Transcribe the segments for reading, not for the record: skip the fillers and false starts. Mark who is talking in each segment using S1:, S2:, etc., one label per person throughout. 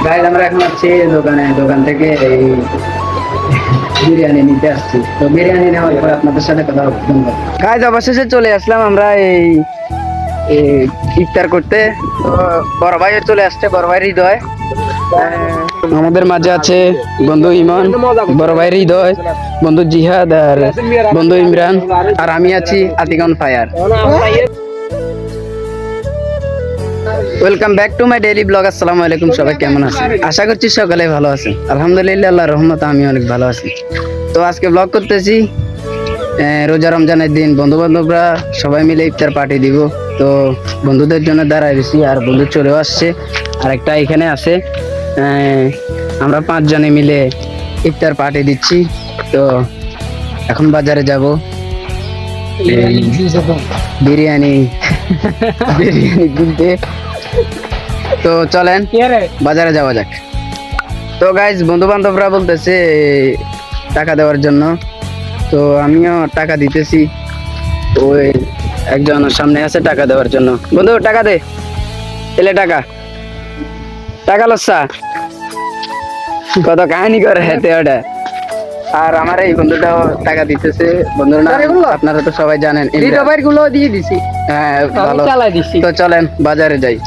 S1: Guys আমরা এখন আছি দোকান থেকে এই বিরিয়ানি নিতে আসছি। তো বিরিয়ানি নেওয়ার পর আপনাদের সাথে কথা হবে। গাইজ অবশেষে চলে আসলাম আমরা এই ইফতার করতে। তো বড় ভাইও চলে আসছে, বড় ভাই হৃদয়। আমাদের মাঝে আছে বন্ধু ইমন, বড় ভাই হৃদয়, বন্ধু জিহাদ আর বন্ধু ইমরান, আর আমি আছি Atik on fire. Welcome back to my daily blog. আসসালামু আলাইকুম, সবাই কেমন আছেন? আশা করছি সকালে ভালো আছেন। আলহামদুলিল্লাহ, আল্লাহর রহমতে আমি অনেক ভালো আছি। তো আজকে ব্লগ করতেছি রোজা রমজানের দিন। বন্ধু বান্ধবরা সবাই মিলে ইফতার পার্টি দিব। তো বন্ধুদের জন্য দাঁড়ায় রয়েছি, আর বন্ধু চলেও আসছে, আর একটা এখানে আছে। আমরা 5 জনে মিলে ইফতার পার্টি দিচ্ছি। তো এখন বাজারে যাব বিরিয়ানি কিনতে। তো চলেন বাজারে যাওয়া যাক। তো গাইজ বন্ধু বান্ধবরা বলতেছে টাকা দেওয়ার জন্য, তো আমিও টাকা দিতেছি। ওই একজন সামনে আছে টাকা দেওয়ার জন্য। বন্ধু টাকা দে, এলে টাকা লসা কত কাহিনী করে হেঁটে ওটা। আর আমার এই বন্ধুটাও টাকা দিতেছে। বন্ধুর নাম আপনারা তো সবাই জানেন, গুলো দিয়ে দিছি। হ্যাঁ ভালো, তো চলেন বাজারে যাই।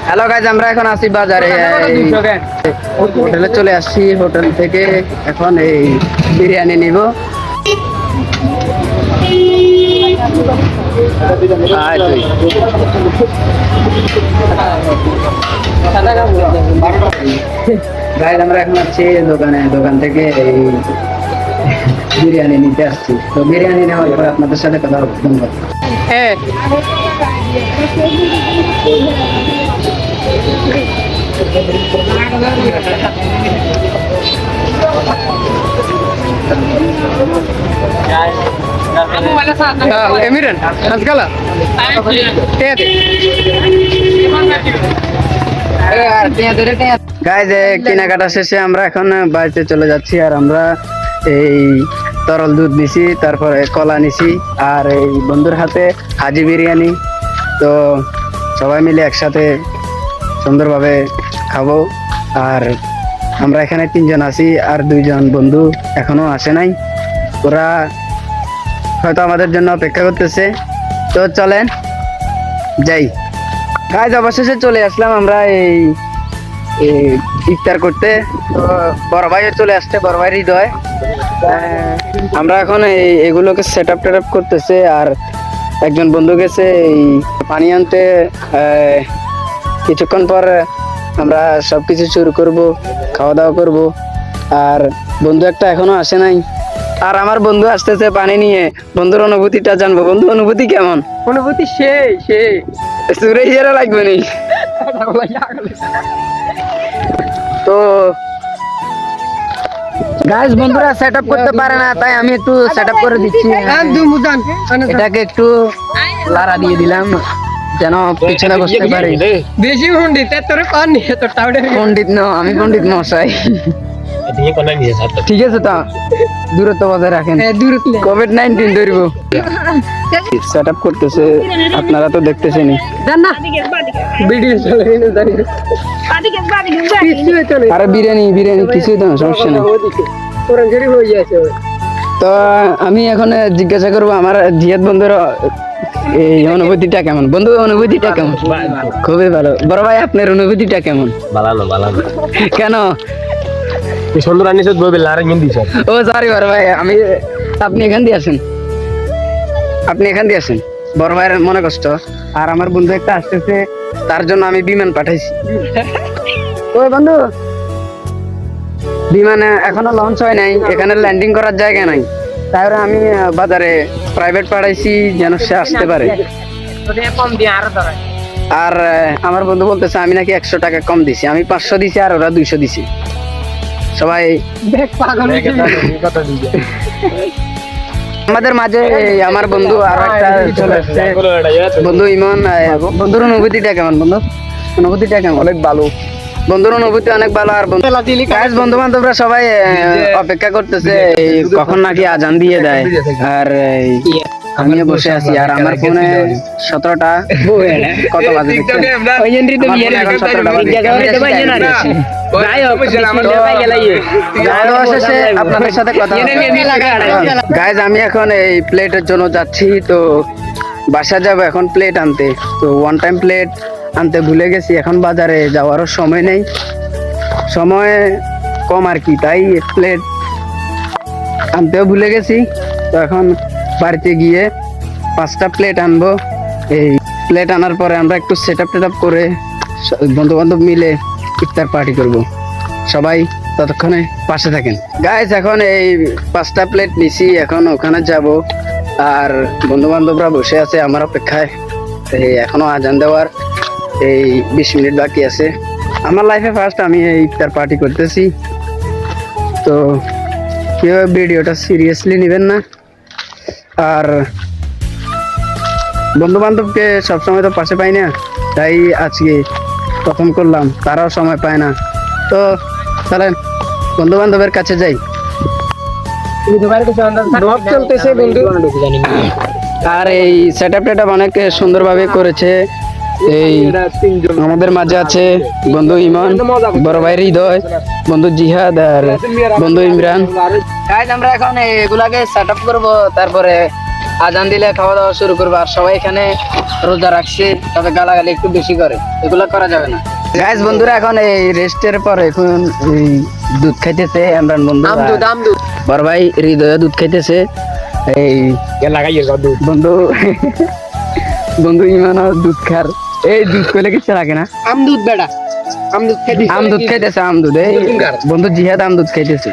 S1: হ্যালো গাইজ, আমরা এখন আছি বাজারে, হোটেলে চলে আসছি। হোটেল থেকে এখন এই বিরিয়ানি নিব। গাইজ আমরা এখন আছি দোকান থেকে এই বিরিয়ানি নিতে আসছি। তো বিরিয়ানি নেওয়ার পর আপনাদের সাথে কথা হবে। ধন্যবাদ। হ্যাঁ এমিরেন আজকাল গাইজ কেনাকাটা শেষে আমরা এখন বাড়িতে চলে যাচ্ছি। আর আমরা এই তরল দুধ নিছি, তারপরে কলা নিছি, আর এই বন্ধুর হাতে হাজি বিরিয়ানি। তো সবাই মিলে একসাথে সুন্দরভাবে খাবো। আর আমরা এখানে 3 জন আছি, আর 2 জন বন্ধু এখনো আসে নাই। ওরা হয়তো আমাদের জন্য অপেক্ষা করতেছে। তো চলেন যাই। গাইজ অবশেষে চলে আসলাম আমরা এই ইফতার করতে। তো বড় ভাইও চলে আসছে, বড় ভাই হৃদয়। আমরা এখন এগুলোকে সেট আপ করতেছে। আর একজন বন্ধু গেছে এই পানি আনতে। কিছুক্ষণ পর আমরা সবকিছু শুরু করব, খাওয়া দাওয়া করব। আর বন্ধু একটা এখনো আসে নাই, আর আমার বন্ধু আসতেছে পানি নিয়ে। বন্ধুর অনুভূতিটা জানবো। বন্ধু অনুভূতি কেমন? অনুভূতি সেই সুরে ইজারা লাগবে নি। তো গাইস বন্ধুরা সেট আপ করতে পারে না, তাই আমি একটু সেট আপ করে দিচ্ছি। এটাকে একটু লাড়া দিয়ে দিলাম যেন পিছনে বসতে পারে। বেশি পণ্ডিত তোর কোন নিয়ে তোর টাউডে পণ্ডিত না, আমি পণ্ডিত মশাই। ঠিক আছে, তা দূরত্ব বজায় রাখেন। কোভিড-19 ধরবো। সেট আপ করতেছে, আপনারা তো দেখতেছেনই। আরে বিরিয়ানি কিছুই তো সমস্যা নেই। তো আমি এখন জিজ্ঞাসা করবো আমার জিয়াদ বন্ধুর এই অনুভূতিটা কেমন। বন্ধু অনুভূতিটা কেমন? খুবই ভালো। বড় ভাই আপনার অনুভূতিটা কেমন? ভালো। কেন? সুন্দর আনিস বলবে লারে হিন্দি স্যার। ও সরি বড় ভাই, আপনি এখান দিয়ে আসেন। বড় ভাইয়ের মনে কষ্ট। আর আমার বন্ধু একটা আসতেছে, তার জন্য আমি বিমান পাঠাইছি। ওই বন্ধু, বিমানে এখনো লঞ্চ হয় নাই, এখানে ল্যান্ডিং করার জায়গা নাই। তাই আমি বাজারে প্রাইভেট পাঠাইছি যেন সে আসতে পারে। আর আমার বন্ধু বলতেছে আমি নাকি 100 টাকা কম দিছি। আমি 500 দিছি, আর ওরা 200 দিছি। সবাই আমাদের মাঝে আমার বন্ধু আর একটা চলে আসছে, বন্ধু ইমন। বন্ধুর অনুভূতিটা কেমন? অনেক ভালো। বন্ধুর অনুভূতি অনেক ভালো। আর বন্ধু বান্ধবরা সবাই অপেক্ষা করতেছে কখন নাকি আজান দিয়ে দেয়। আর আমিও বসে আছি আর আমার ফোনে 17টা কত বাজে দেখছেন? আমার ফোনে এখন 17টা বাজে। খাওয়া দাওয়া শেষে আপনাদের সাথে কথা গাইজ, আমি এখন এই প্লেটের জন্য যাচ্ছি। তো বাসা যাব এখন প্লেট আনতে। তো ওয়ান টাইম প্লেট আনতে ভুলে গেছি, এখন বাজারে যাওয়ারও সময় নেই, সময় কম আর কি, তাই প্লেট আনতেও ভুলে গেছি। তো এখন বাড়িতে গিয়ে 5টা প্লেট আনবো। এই প্লেট আনার পরে আমরা একটু সেট আপ করে বন্ধু বান্ধব মিলে ইফতার পার্টি করব। সবাই ততক্ষণে পাশে থাকেন গাইস। এখন এই 5টা প্লেট নিছি, এখন ওখানে যাব আর বন্ধু বান্ধবরা বসে আছে আমার অপেক্ষায়। এই এখনো আজান দেওয়ার এই 20 মিনিট বাকি আছে। আমার লাইফে ফার্স্ট আমি এই ইফতার পার্টি করতেছি, তো কেউ ভিডিওটা সিরিয়াসলি নেবেন না। আর বন্ধু বান্ধবকে সবসময় তো পাশে পাই না, তাই আজকে প্রথম করলাম, তারাও সময় পায় না। তো চলেন বন্ধু বান্ধবের কাছে যাই। চলতেছে বন্ধু, আর এই সেট আপটা অনেক সুন্দরভাবে করেছে। এই আমাদের মাঝে আছে বন্ধু ইমন, বড় ভাই হৃদয়, বন্ধু জিহাদ আর বন্ধু ইমরান। আমরা এখন এগুলাকে সেট আপ করবো, তারপরে আজান দিলে খাওয়া দাওয়া শুরু করবো। আর সবাই এখানে রোজা রাখছে, তবে গালাগালি একটু বেশি করে, এগুলা করা যাবে না। গাইস বন্ধুরা এখন এই রেস্টের পর এখন এই দুধ খাইতেছে ইমরান বন্ধু, বড় ভাই হৃদয় দুধ খাইতেছে। এই বন্ধু বন্ধু ইমান দুধ খার, এই দুধ কইলে কিছু লাগে না, আমদুধ বেড়া, আমদুধ খাইতেছে। আমদুধ এই বন্ধু জিহাদ আমদুধ খাইতেছে।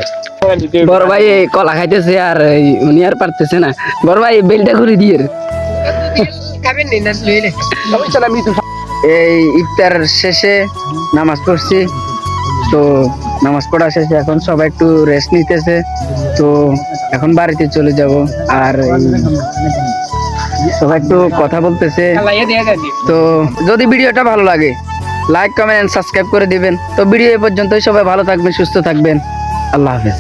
S1: বড় ভাই কলা খাইতেছে আর উনি আর পারতেছে না। বড় ভাই বেলটা ঘুরে দিয়ে এই ইফতার শেষে নামাজ পড়ছি। তো নামাজ পড়া শেষে এখন সবাই একটু রেস্ট নিতেছে। তো এখন বাড়িতে চলে যাব। আর সবাই একটু কথা বলতেছে। তো যদি ভিডিওটা ভালো লাগে লাইক কমেন্ট সাবস্ক্রাইব করে দিবেন। তো ভিডিও এ পর্যন্তই, সবাই ভালো থাকবেন, সুস্থ থাকবেন, আল্লাহ হাফেজ।